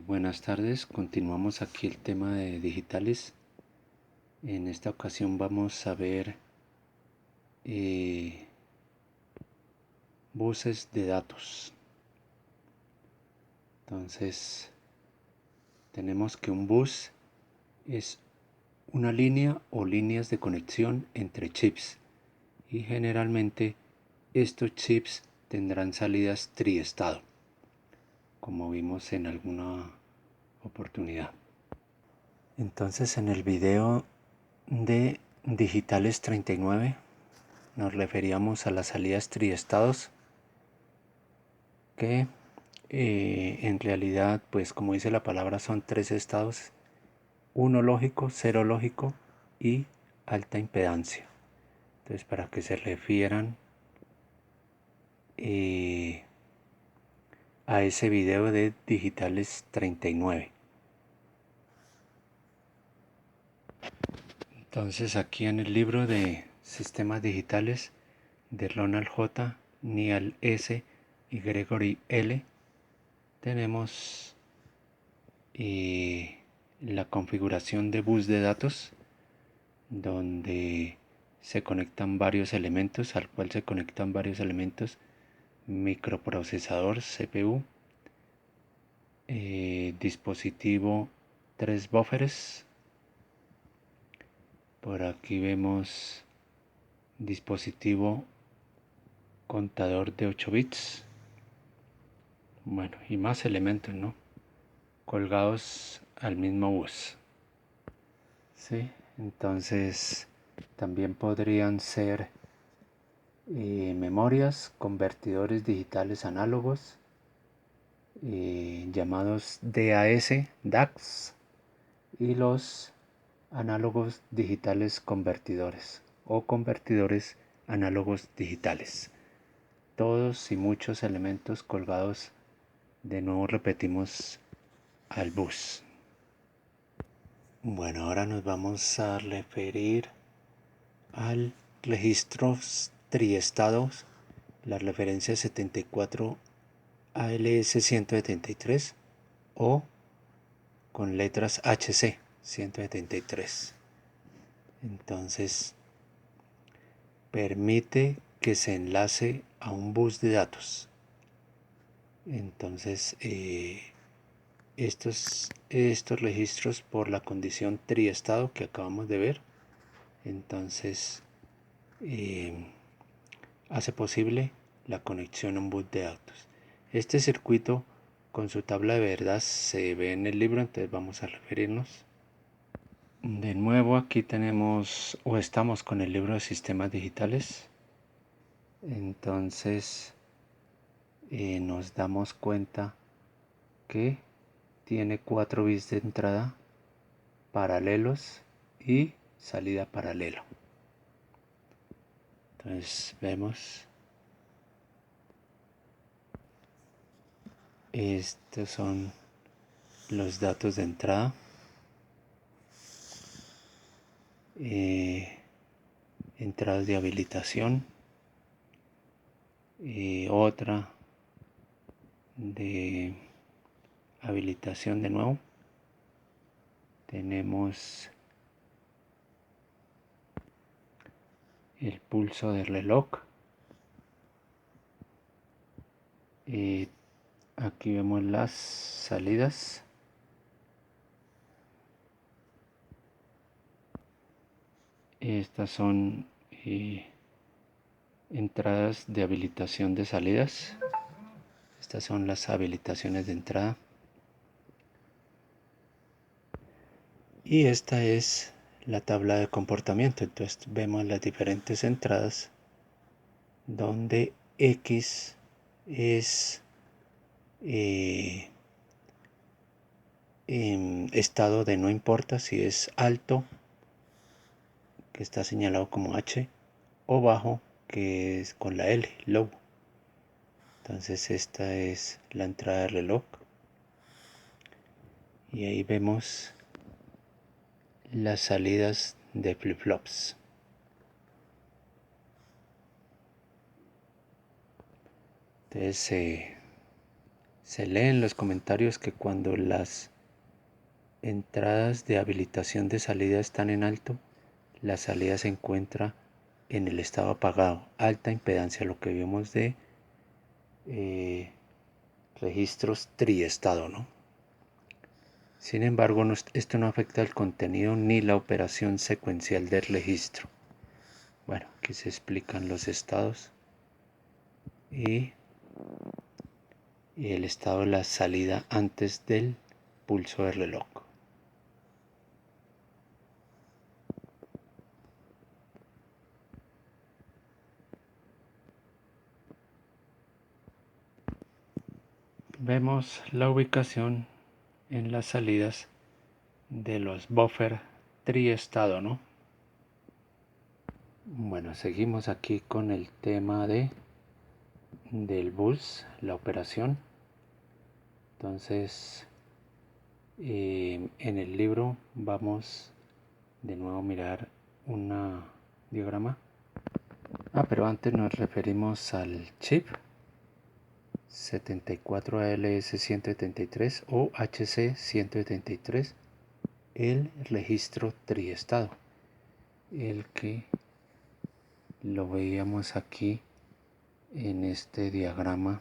Buenas tardes, continuamos aquí el tema de digitales. En esta ocasión vamos a ver eh, buses de datos. Entonces, tenemos que un bus es una línea o líneas de conexión entre chips y generalmente estos chips tendrán salidas triestado, como vimos en alguna oportunidad. Entonces, en el video de Digitales 39 nos referíamos a las salidas triestados que en realidad, pues como dice la palabra, son tres estados: uno lógico, cero lógico y alta impedancia. Entonces, para que se refieran a ese video de Digitales 39. Entonces, aquí en el libro de Sistemas Digitales de Ronald J. Neal S. y Gregory L. tenemos la configuración de bus de datos, donde se conectan varios elementos, al cual se conectan varios elementos: microprocesador, CPU, dispositivo, 3 buffers. Por aquí vemos dispositivo contador de 8 bits. Bueno, y más elementos, ¿no?, colgados al mismo bus. Sí, entonces también podrían ser memorias, convertidores digitales análogos, llamados DAC, y los análogos digitales convertidores o convertidores análogos digitales. Todos y muchos elementos colgados, de nuevo repetimos, al bus. Bueno, ahora nos vamos a referir al registros triestados, la referencia 74 ALS 173 o con letras HC 173. Entonces, permite que se enlace a un bus de datos. Entonces, estos registros, por la condición triestado que acabamos de ver, entonces hace posible la conexión a un bus de datos. Este circuito con su tabla de verdad se ve en el libro, entonces vamos a referirnos. De nuevo aquí tenemos, o estamos con el libro de sistemas digitales. Entonces nos damos cuenta que tiene 4 bits de entrada paralelos y salida paralelo. Entonces vemos, estos son los datos de entrada, entradas de habilitación, otra de habilitación de nuevo. Tenemos el pulso del reloj. Aquí vemos las salidas. Estas son entradas de habilitación de salidas. Estas son las habilitaciones de entrada. Y esta es la tabla de comportamiento. Entonces vemos las diferentes entradas, donde X es en estado de no importa, si es alto, que está señalado como H, o bajo, que es con la L, low. Entonces esta es la entrada del reloj, y ahí vemos las salidas de flip-flops. Entonces Se lee en los comentarios que cuando las entradas de habilitación de salida están en alto, la salida se encuentra en el estado apagado, alta impedancia, lo que vimos de registros triestado, ¿no? Sin embargo, esto no afecta el contenido ni la operación secuencial del registro. Bueno, aquí se explican los estados y el estado de la salida antes del pulso del reloj. Vemos la ubicación en las salidas de los buffer triestado, ¿no? Bueno, seguimos aquí con el tema del bus, la operación. Entonces, en el libro vamos de nuevo a mirar un diagrama. Pero antes nos referimos al chip 74ALS173 o HC173, el registro triestado, el que lo veíamos aquí en este diagrama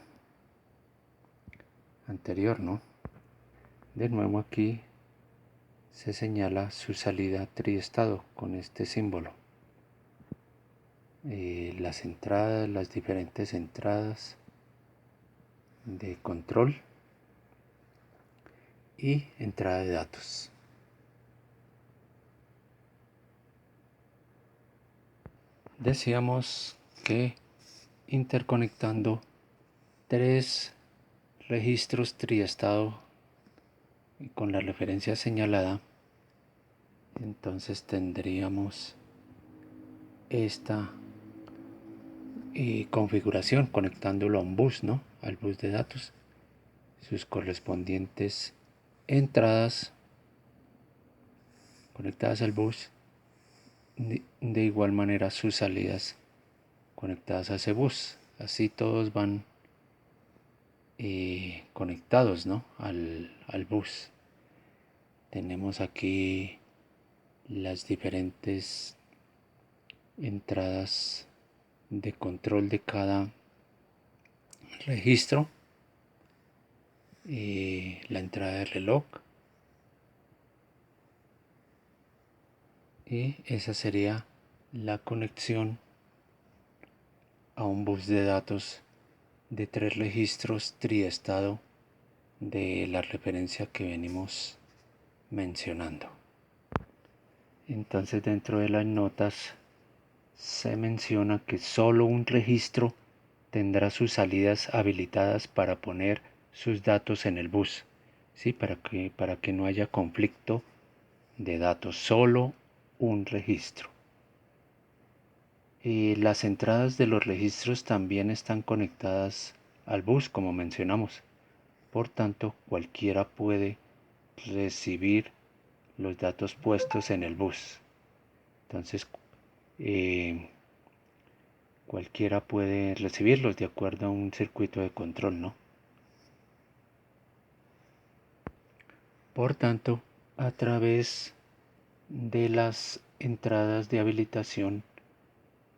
anterior, ¿no? De nuevo aquí se señala su salida triestado con este símbolo. Las entradas, las diferentes entradas de control y entrada de datos. Decíamos que interconectando tres registros triestado con la referencia señalada, entonces tendríamos esta configuración conectándolo a un bus, ¿no? Al bus de datos, sus correspondientes entradas conectadas al bus, de igual manera sus salidas conectadas a ese bus. Así todos van conectados, ¿no? al bus. Tenemos aquí las diferentes entradas de control de cada registro, la entrada del reloj, y esa sería la conexión a un bus de datos de tres registros triestado de la referencia que venimos mencionando. Entonces, dentro de las notas se menciona que solo un registro tendrá sus salidas habilitadas para poner sus datos en el bus, ¿sí? Para que no haya conflicto de datos, solo un registro. Y las entradas de los registros también están conectadas al bus, como mencionamos. Por tanto, cualquiera puede recibir los datos puestos en el bus. Entonces, cualquiera puede recibirlos de acuerdo a un circuito de control, ¿no? Por tanto, a través de las entradas de habilitación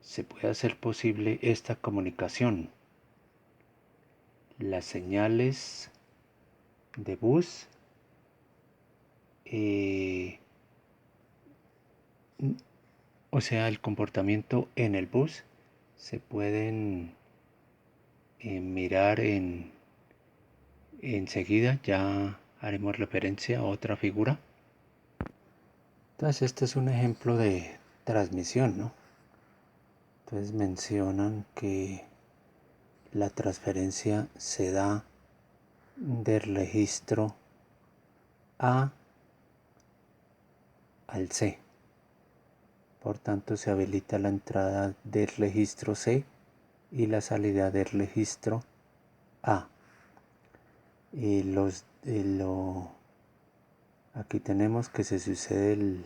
se puede hacer posible esta comunicación. Las señales de bus o sea, el comportamiento en el bus se pueden mirar enseguida. Ya haremos referencia a otra figura. Entonces este es un ejemplo de transmisión, ¿no? Entonces mencionan que la transferencia se da del registro A al C. Por tanto, se habilita la entrada del registro C y la salida del registro A. Aquí tenemos que se sucede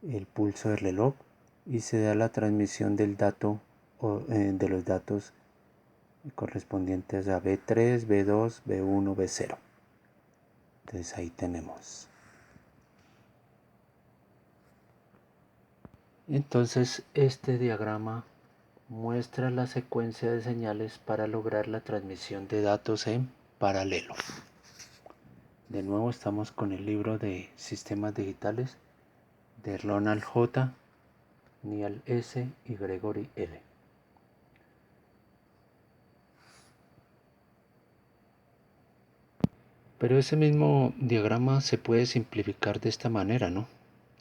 el pulso del reloj y se da la transmisión del dato de los datos correspondientes a B3, B2, B1, B0. Entonces ahí tenemos. Entonces este diagrama muestra la secuencia de señales para lograr la transmisión de datos en paralelo. De nuevo estamos con el libro de Sistemas Digitales de Ronald J., Neal S. y Gregory L. Pero ese mismo diagrama se puede simplificar de esta manera, ¿no?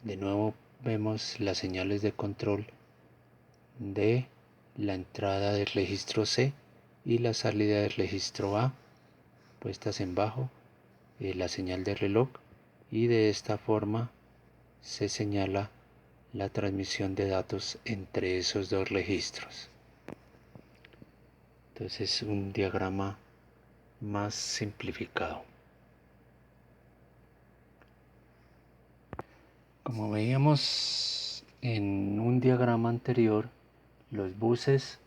De nuevo vemos las señales de control de la entrada del registro C y la salida del registro A puestas en bajo la señal de reloj, y de esta forma se señala la transmisión de datos entre esos dos registros. Entonces es un diagrama más simplificado. Como veíamos en un diagrama anterior, los buses,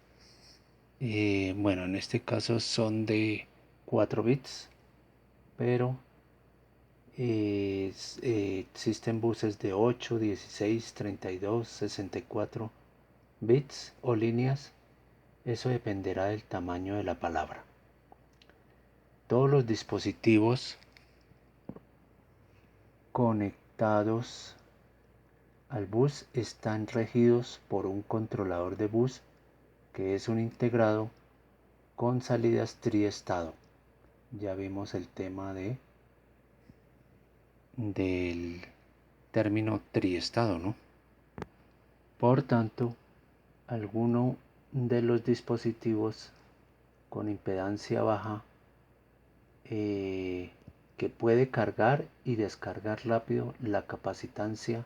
bueno, en este caso son de 4 bits, pero existen buses de 8, 16, 32, 64 bits o líneas. Eso dependerá del tamaño de la palabra. Todos los dispositivos conectados al bus están regidos por un controlador de bus que es un integrado con salidas triestado. Ya vimos el tema del término triestado, ¿no? Por tanto, alguno de los dispositivos con impedancia baja que puede cargar y descargar rápido la capacitancia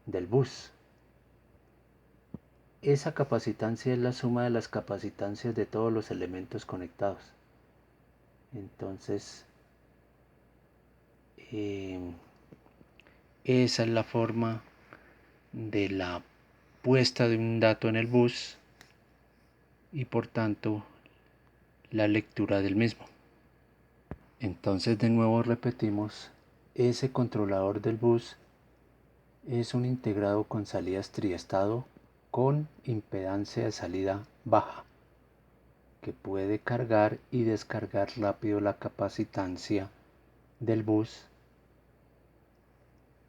del bus. Esa capacitancia es la suma de las capacitancias de todos los elementos conectados. Entonces, esa es la forma de la puesta de un dato en el bus y por tanto la lectura del mismo. Entonces de nuevo repetimos, ese controlador del bus es un integrado con salidas triestado con impedancia de salida baja, que puede cargar y descargar rápido la capacitancia del bus,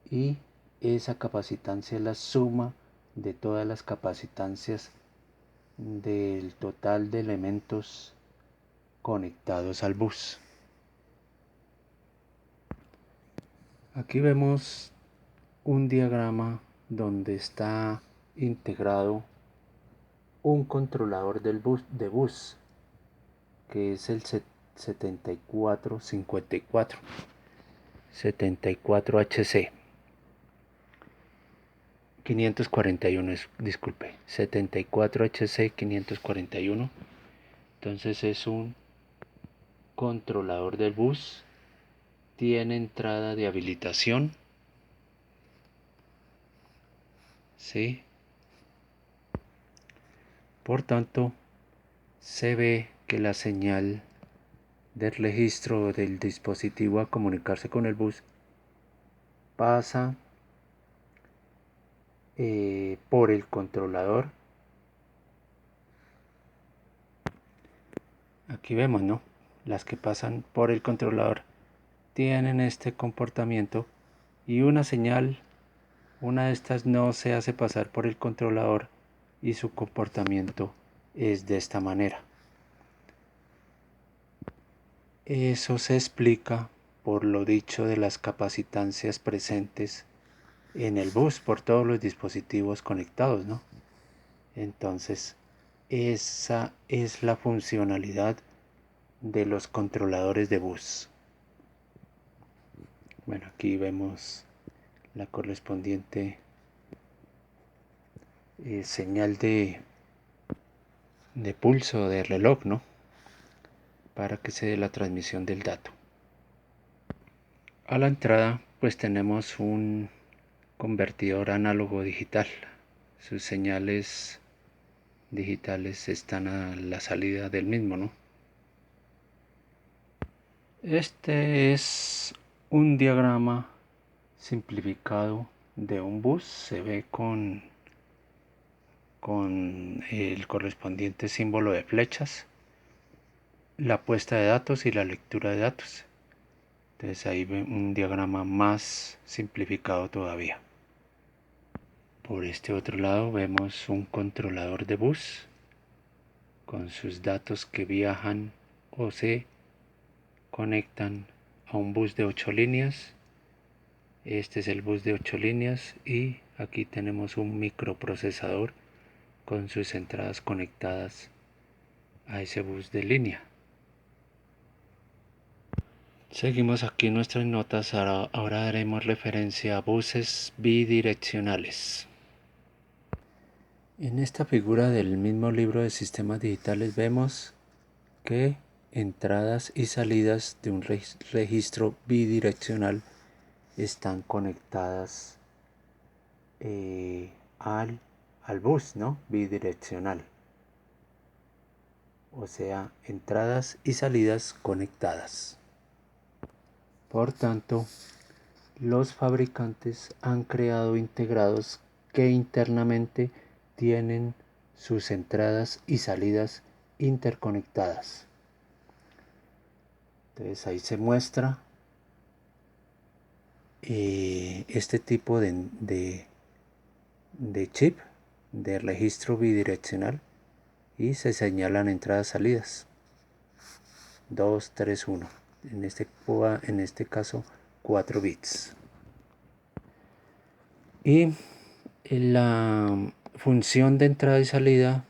y esa capacitancia es la suma de todas las capacitancias del total de elementos conectados al bus. Aquí vemos un diagrama donde está integrado un controlador del bus que es el 74HC 541, disculpe, 74HC 541. Entonces es un controlador del bus, tiene entrada de habilitación, ¿sí? Por tanto, se ve que la señal del registro del dispositivo a comunicarse con el bus pasa por el controlador. Aquí vemos, ¿no? Las que pasan por el controlador tienen este comportamiento, y una señal, una de estas no se hace pasar por el controlador y su comportamiento es de esta manera. Eso se explica por lo dicho de las capacitancias presentes en el bus por todos los dispositivos conectados, ¿no? Entonces, esa es la funcionalidad de los controladores de bus. Bueno, aquí vemos la correspondiente señal de pulso de reloj, ¿no? Para que se dé la transmisión del dato. A la entrada, pues tenemos un convertidor análogo digital. Sus señales digitales están a la salida del mismo, ¿no? Este es un diagrama simplificado de un bus. Se ve con el correspondiente símbolo de flechas, la puesta de datos y la lectura de datos. Entonces ahí ve un diagrama más simplificado todavía. Por este otro lado vemos un controlador de bus con sus datos que viajan o se conectan a un bus de 8 líneas. Este es el bus de 8 líneas y aquí tenemos un microprocesador con sus entradas conectadas a ese bus de línea. Seguimos aquí nuestras notas. Ahora daremos referencia a buses bidireccionales. En esta figura del mismo libro de sistemas digitales vemos que entradas y salidas de un registro bidireccional están conectadas al bus, ¿no? Bidireccional. O sea, entradas y salidas conectadas. Por tanto, los fabricantes han creado integrados que internamente tienen sus entradas y salidas interconectadas. Entonces ahí se muestra este tipo de chip de registro bidireccional y se señalan entradas salidas 2, 3, 1, en este caso 4 bits. Y la función de entrada y salida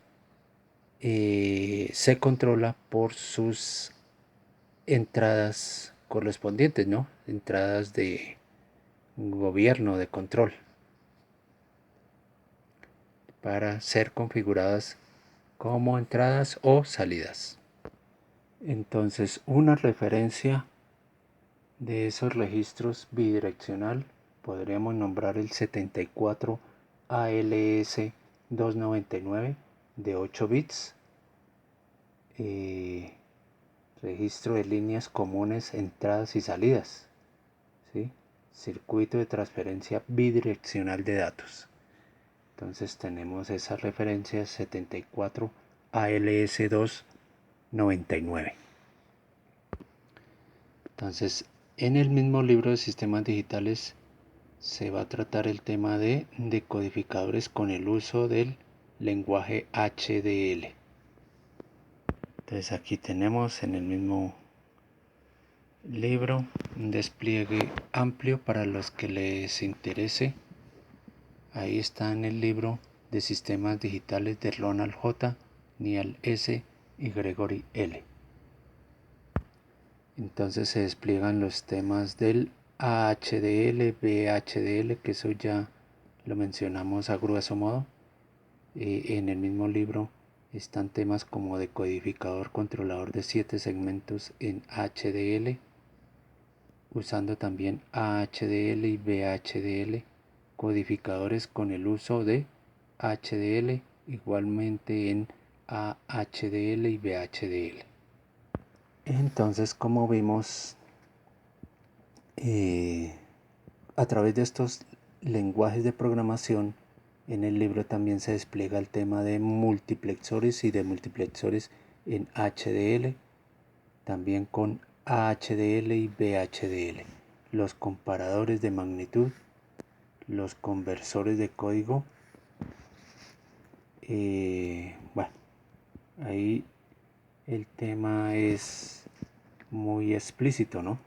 se controla por sus entradas correspondientes, ¿no? Entradas de gobierno, de control, para ser configuradas como entradas o salidas. Entonces, una referencia de esos registros bidireccional podríamos nombrar el 74 ALS 299 de 8 bits, registro de líneas comunes, entradas y salidas, ¿sí? Circuito de transferencia bidireccional de datos. Entonces tenemos esa referencia 74 ALS 299. Entonces, en el mismo libro de sistemas digitales se va a tratar el tema de decodificadores con el uso del lenguaje HDL. Entonces aquí tenemos en el mismo libro un despliegue amplio para los que les interese. Ahí está en el libro de sistemas digitales de Ronald J., Neal S. y Gregory L. Entonces se despliegan los temas del AHDL, BHDL, que eso ya lo mencionamos a grueso modo. En el mismo libro están temas como decodificador controlador de 7 segmentos en HDL, usando también AHDL y BHDL, codificadores con el uso de HDL, igualmente en AHDL y BHDL. Entonces, como vimos, a través de estos lenguajes de programación, en el libro también se despliega el tema de multiplexores y demultiplexores en HDL, también con AHDL y BHDL, los comparadores de magnitud, los conversores de código. Bueno, ahí el tema es muy explícito, ¿no?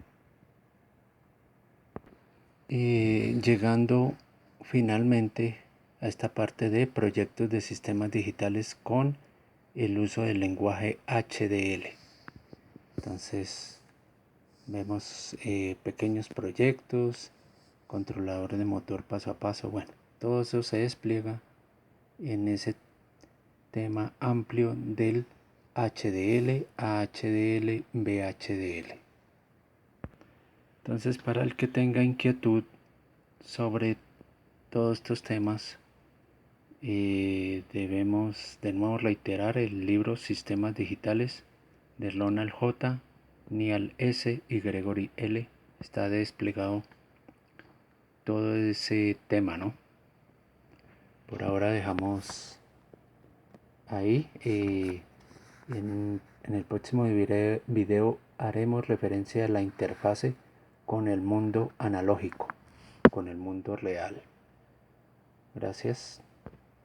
Llegando finalmente a esta parte de proyectos de sistemas digitales con el uso del lenguaje HDL. Entonces vemos pequeños proyectos, controladores de motor paso a paso. Bueno, todo eso se despliega en ese tema amplio del HDL, AHDL, BHDL. Entonces, para el que tenga inquietud sobre todos estos temas, Debemos de nuevo reiterar el libro Sistemas Digitales de Ronald J. Neal S. y Gregory L. Está desplegado todo ese tema, ¿no? Por ahora dejamos ahí. En el próximo video haremos referencia a la interfase con el mundo analógico, con el mundo real. Gracias.